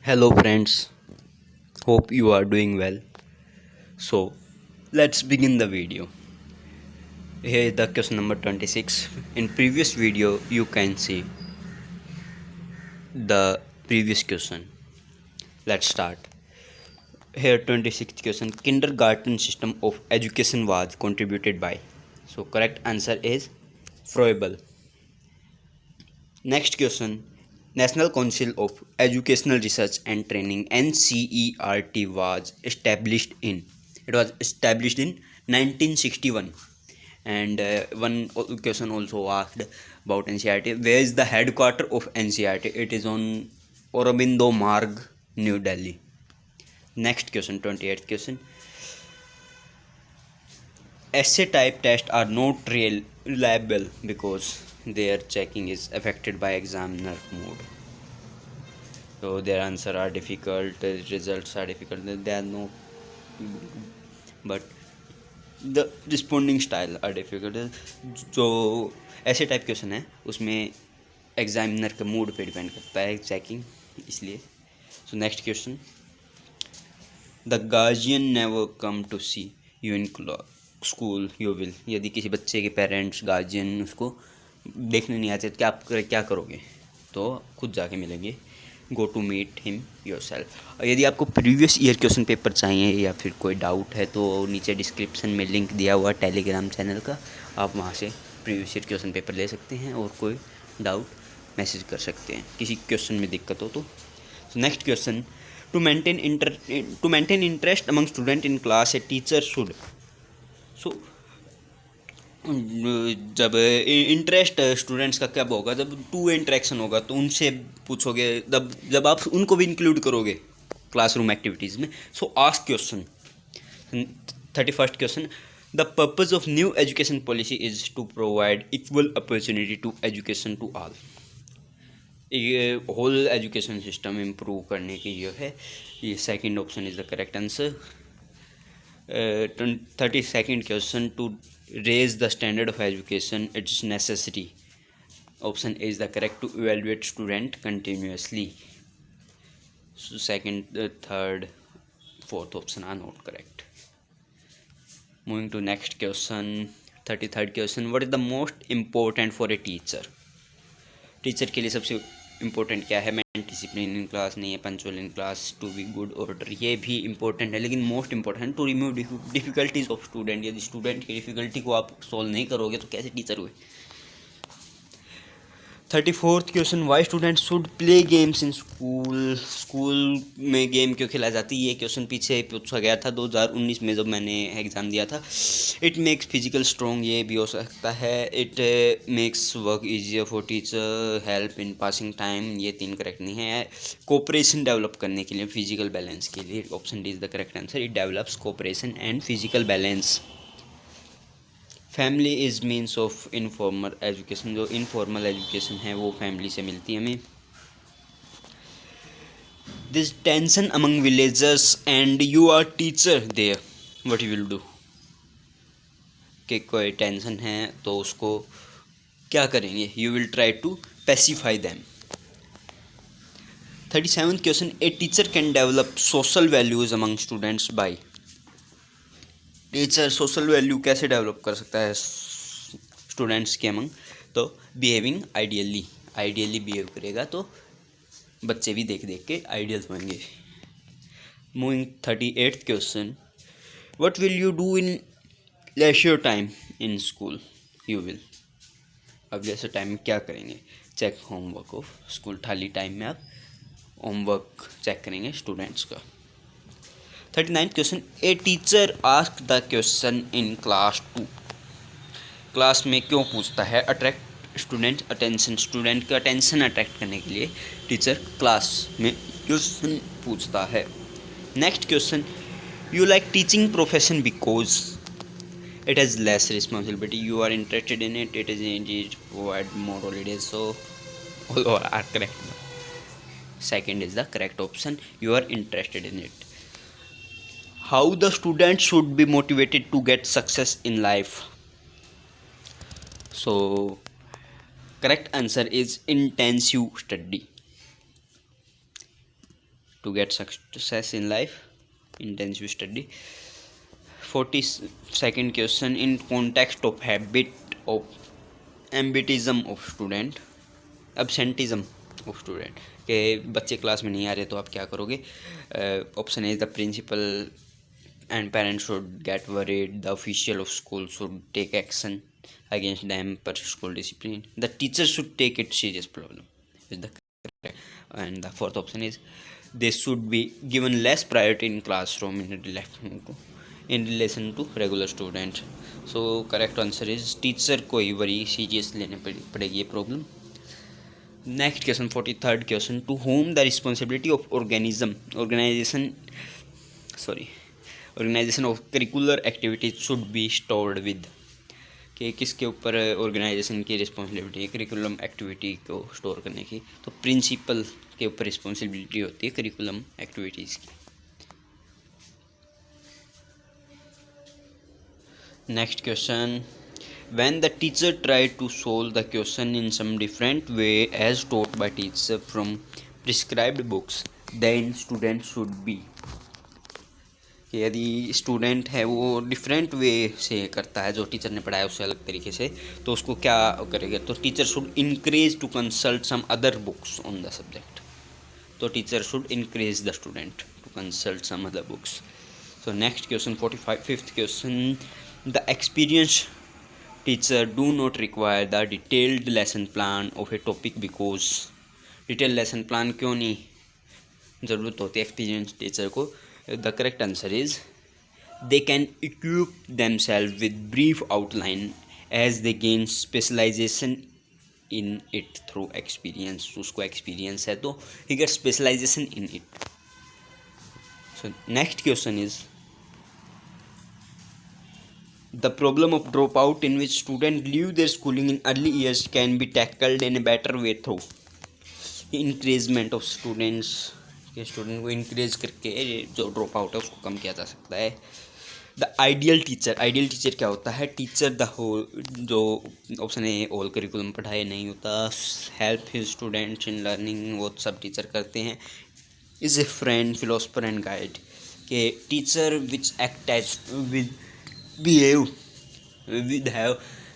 Hello, friends. Hope you are doing well. So, let's begin the video. Here is the question number 26. In previous video, you can see the previous question. Let's start. Here, 26th question. Kindergarten system of education was contributed by. So, correct answer is Froebel. Next question. National Council of Educational Research and Training NCERT was established in. It was established in 1961. And one question also asked about NCERT. Where is the headquarter of NCERT? It is on Aurobindo Marg, New Delhi. Next question, 28th question. Essay type tests are not reliable because their checking is affected by examiner mood. So their answer are difficult, results are difficult, they are no, but the responding style are difficult. जो ऐसे type question है उसमें examiner के mood पे depend करता है checking, इसलिए. So next question. The guardian never come to see you in school you will. यदि किसी बच्चे के पेरेंट्स गार्जियन उसको देखने नहीं आते तो क्या करोगे? तो खुद जाके मिलेंगे. Go to meet him yourself. यदि आपको प्रीवियस ईयर क्वेश्चन पेपर चाहिए या फिर कोई डाउट है तो नीचे डिस्क्रिप्शन में लिंक दिया हुआ टेलीग्राम चैनल का, आप वहाँ से प्रीवियस ईयर क्वेश्चन पेपर ले सकते हैं और कोई डाउट मैसेज कर सकते हैं किसी क्वेश्चन में दिक्कत हो तो. Next question. To maintain interest among student in class a teacher should. So जब इंटरेस्ट स्टूडेंट्स का कब होगा? जब टू इंटरेक्शन होगा तो उनसे पूछोगे, जब आप उनको भी इंक्लूड करोगे क्लासरूम एक्टिविटीज़ में. So ask question. 31st question. The purpose of new education policy is to provide equal opportunity to education to all. ये होल एजुकेशन सिस्टम इम्प्रूव करने की जो है, ये second option is the correct answer. 32nd question. To raise the standard of education, it's necessary. Option A is the correct. To evaluate student continuously. So second, third, fourth option are not correct. Moving to next question. 33rd question. What is the most important for a teacher? Teacher के लिए सबसे important क्या है? Maintain discipline in class नहीं है, punctual in class, to be good order, ये भी important है, लेकिन most important to remove difficulties of student. यदि स्टूडेंट की डिफिकल्टी को आप सॉल्व नहीं करोगे तो कैसे टीचर हुए? 34th question. Why student should play games in school. School में गेम क्यों खिलाई जाती है? ये क्वेश्चन पीछे पूछा गया था 2019 में जब मैंने एग्ज़ाम दिया था. इट मेक्स फिजिकल स्ट्रॉन्ग, ये भी हो सकता है. It makes work easier for teacher, help in passing time, ये 3 करेक्ट नहीं है. कोऑपरेशन डेवलप करने के लिए, फिजिकल बैलेंस के लिए, option D is the correct answer. It develops cooperation and physical balance. Family is means of informal education. जो informal education है वो फैमिली से मिलती है हमें. This tension among villagers and you are teacher there, what you will do. कि कोई tension है तो उसको क्या करेंगे? You will try to pacify them. 37th question. A teacher can develop social values among students by. Teacher social value कैसे develop कर सकता है स्टूडेंट्स के अमंग? तो बिहेविंग आइडियली बिहेव करेगा तो बच्चे भी देख देख के आइडियल्स बनेंगे. Moving 38th question. What will you do in leisure time in school? You will. अब लेजर टाइम में क्या करेंगे? Check homework of school. खाली टाइम में आप होमवर्क चेक करेंगे स्टूडेंट्स का. 39th question. A teacher ask the question in class 2. Class में क्यों पूछता है? Attract student attention. स्टूडेंट का अटेंशन अट्रैक्ट करने के लिए टीचर क्लास में क्वेश्चन पूछता है. Next question. You like teaching profession because it has less responsibility. You are interested in it. It is provide more holidays. So all are correct. Second is the correct option. You are interested in it. How the student should be motivated to get success in life. So correct answer is intensive study. to get success in life, intensive study. 42nd question, in context of habit of absenteeism of student के बच्चे class में नहीं आ रहे तो आप क्या करोगे? Option A, the principal and parents should get worried, the official of school should take action against them per school discipline, the teacher should take it serious problem is the correct. And the fourth option is they should be given less priority in classroom in relation to regular students. So correct answer is teacher को ही बड़ी serious लेने पड़ेगी ये problem. Next question 43rd question, to whom the responsibility of organization of curricular activities should be stored with, कि किसके ऊपर organisation की रिस्पॉन्सिबिलिटी है करिकुलम एक्टिविटी को स्टोर करने की? तो प्रिंसिपल के ऊपर रिस्पॉन्सिबिलिटी होती है करिकुलम एक्टिविटीज़ की. Next question, when the teacher tried to solve the question in some different way as taught by teacher from prescribed books, then student should be, कि यदि स्टूडेंट है वो डिफरेंट वे से करता है जो टीचर ने पढ़ाया उससे अलग तरीके से, तो उसको क्या करेगा? तो teacher should encourage to consult some other books on the subject. तो teacher should encourage the student to consult some other books. So next question 45th question, the experience teacher do not require the detailed lesson plan of a topic because, detailed lesson plan क्यों नहीं ज़रूरत होती है experience teacher को? The correct answer is they can equip themselves with brief outline as they gain specialization in it through experience. उसको experience है तो he gets specialization in it. So next question is, the problem of dropout in which students leave their schooling in early years can be tackled in a better way through encouragement of students, के student को increase करके जो drop out है उसको कम किया जा सकता है. द आइडियल टीचर क्या होता है? टीचर द होल, जो ऑप्शन है ऑल करिकुलम पढ़ाई नहीं होता, help his students in learning, वो सब टीचर करते हैं. Is a friend, philosopher and guide, के teacher which act as with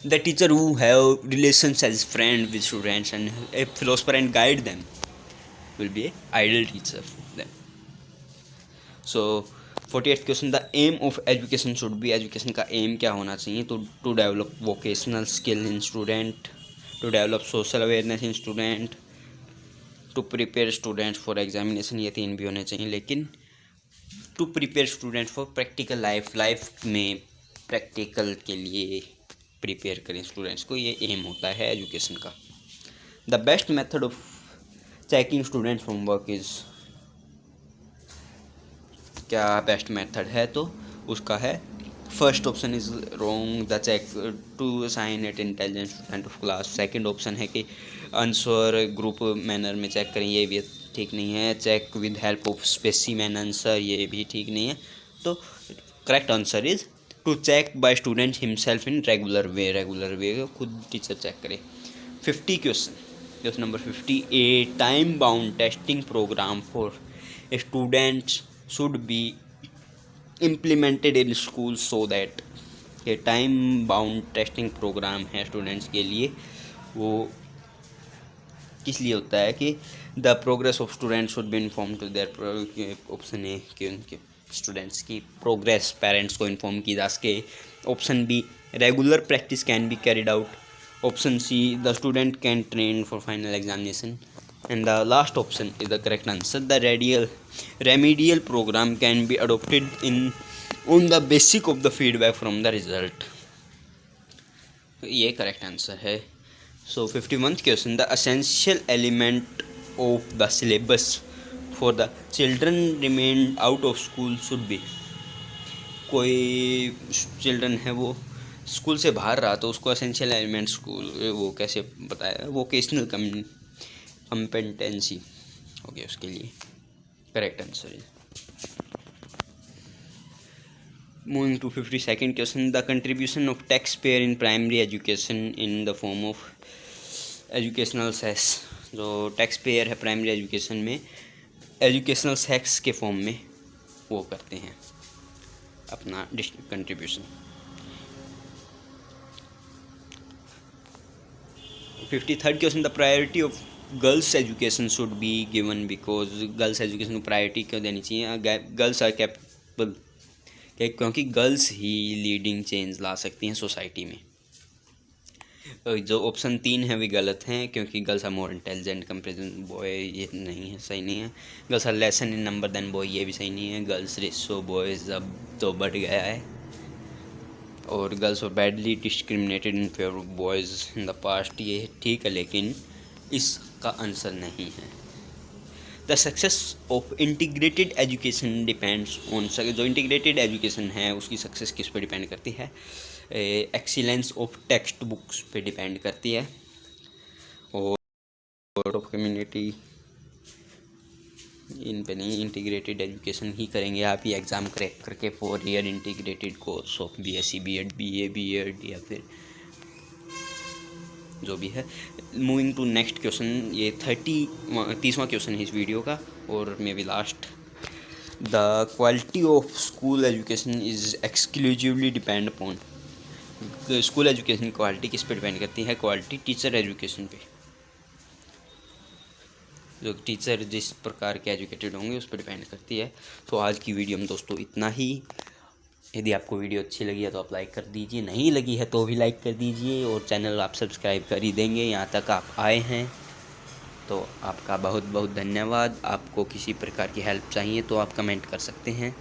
the teacher who have relations as friend with students and a philosopher and guide them will be a ideal teacher for them. So 48th question, the aim of education should be, education का aim क्या होना चाहिए? तो to develop vocational skill in student, to develop social awareness in student, to prepare students for examination, ये 3 भी होने चाहिए. लेकिन to prepare students for practical life में प्रैक्टिकल के लिए प्रिपेयर करें स्टूडेंट्स को, ये एम होता है एजुकेशन का. The best method of checking students homework is, क्या बेस्ट मेथड है? तो उसका है first option is wrong, the check to assign at intelligent student of class. Second option है कि आंसर ग्रुप मैनर में चेक करें, ये भी ठीक नहीं है. Check with help of specimen answer, ये भी ठीक नहीं है. तो correct answer is to check by student himself in regular वे, खुद टीचर चेक करे. 50 question number 50, a time bound testing program for students should be implemented in school so that, ये time bound testing program है students के लिए, वो किस लिए होता है? कि the progress of students should be inform to their, option A कि उनके स्टूडेंट्स की प्रोग्रेस पेरेंट्स को इन्फॉर्म की जा सके. Option B, regular practice can be carried out. Option C, the student can train for final examination. And the last option is the correct answer, the remedial program can be adopted in on the basic of the feedback from the result. ये correct answer है. So 51st question, the essential element of the syllabus for the children remain out of school should be, कोई children है वो school से बाहर रहा तो उसको एसेंशियल एलिमेंट स्कूल वो कैसे बताया? वोकेशनल कम्पेटेंसी हो गया उसके लिए. करेक्ट आंसर है. Moving to 52nd question, the contribution of tax payer in primary education in the form of educational cess, जो टैक्स पेयर है प्राइमरी एजुकेशन में एजुकेशनल सेक्स के फॉर्म में वो करते हैं अपना contribution. 53rd question, the priority of girls education should be given because girls education को प्रायोरिटी क्यों देनी चाहिए? गर्ल्स आर कैपेबल, क्योंकि गर्ल्स ही लीडिंग चेंज ला सकती हैं सोसाइटी में। जो ऑप्शन 3 है वे गलत हैं, क्योंकि girls are more intelligent comparison boy, ये नहीं है, सही नहीं है। Girls are lesser in number than boy, ये भी सही नहीं है। गर्ल्स रेशो बॉयज़ अब तो बढ़ गया है। और girls are badly discriminated in favour of boys in the past, ये ठीक है, लेकिन इसका आंसर नहीं है। The success of integrated education depends on, जो इंटीग्रेटेड एजुकेशन है उसकी सक्सेस किस पे डिपेंड करती है? एक्सीलेंस ऑफ टेक्स्ट बुक्स पे डिपेंड करती है। और ऑफ कम्युनिटी इन पे नहीं, इंटीग्रेटेड एजुकेशन ही करेंगे आप ही एग्ज़ाम क्रैक करके 4 year integrated course of BSc BEd BA BEd या फिर जो भी है। मूविंग टू नेक्स्ट क्वेश्चन, ये 30वां क्वेश्चन है इस वीडियो का और may be last. The quality of school education is exclusively depend upon, school education quality किस पे डिपेंड करती है? क्वालिटी टीचर एजुकेशन पे, जो टीचर जिस प्रकार के एजुकेटेड होंगे उस पर डिपेंड करती है। तो आज की वीडियो में दोस्तों इतना ही। यदि आपको वीडियो अच्छी लगी है तो आप लाइक कर दीजिए, नहीं लगी है तो भी लाइक कर दीजिए, और चैनल आप सब्सक्राइब कर ही देंगे। यहाँ तक आप आए हैं तो आपका बहुत बहुत धन्यवाद। आपको किसी प्रकार की हेल्प चाहिए तो आप कमेंट कर सकते हैं।